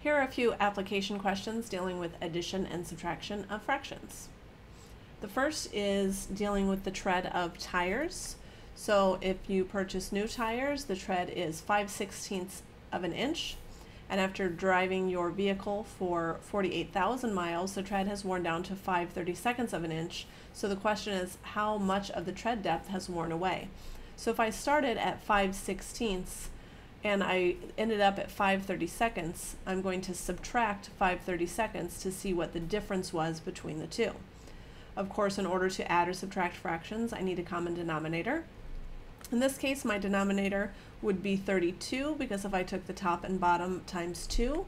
Here are a few application questions dealing with addition and subtraction of fractions. The first is dealing with the tread of tires. So if you purchase new tires, the tread is 5/16 of an inch. And after driving your vehicle for 48,000 miles, the tread has worn down to 5/32 of an inch. So the question is, how much of the tread depth has worn away? So if I started at 5/16 and I ended up at 5/32, I'm going to subtract 5/32 to see what the difference was between the two. Of course, in order to add or subtract fractions, I need a common denominator. In this case, my denominator would be 32, because if I took the top and bottom times 2,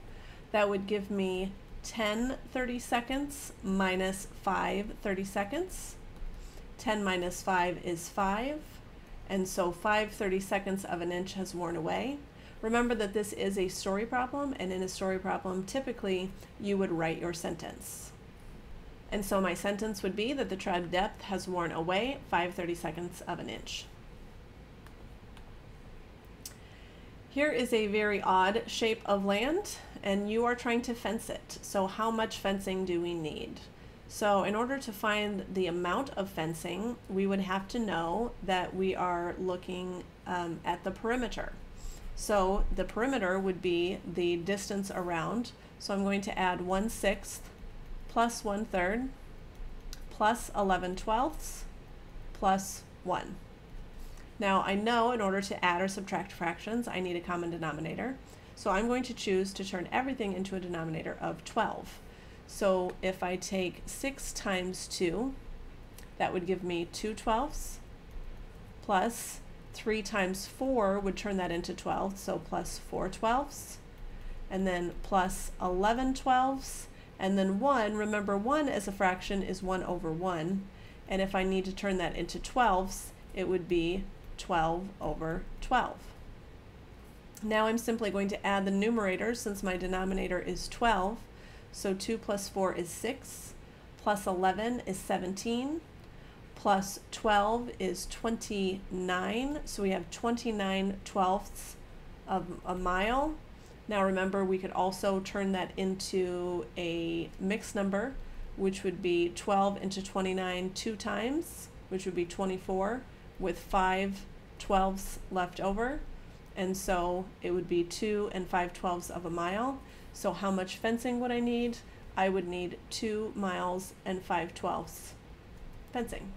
that would give me 10/32 minus 5/32. 10 minus 5 is 5, and so 5/32 of an inch has worn away. Remember that this is a story problem, and in a story problem, typically you would write your sentence. And so my sentence would be that the tread depth has worn away 5/32 of an inch. Here is a very odd shape of land, and you are trying to fence it. So how much fencing do we need? So in order to find the amount of fencing, we would have to know that we are looking at the perimeter. So the perimeter would be the distance around. So I'm going to add 1/6 plus 1/3 plus 11/12 plus 1. Now I know in order to add or subtract fractions, I need a common denominator. So I'm going to choose to turn everything into a denominator of 12. So if I take 6 times 2, that would give me 2/12 plus 3 times 4 would turn that into 12, so plus 4/12, and then plus 11/12, and then 1, remember 1 as a fraction is 1/1, and if I need to turn that into 12ths, it would be 12/12. Now I'm simply going to add the numerators since my denominator is 12, so 2 plus 4 is 6, plus 11 is 17, plus 12 is 29, so we have 29/12 of a mile. Now remember, we could also turn that into a mixed number, which would be 12 into 29 2 times, which would be 24, with 5/12 left over, and so it would be 2 5/12 of a mile. So how much fencing would I need? I would need 2 miles and 5/12 fencing.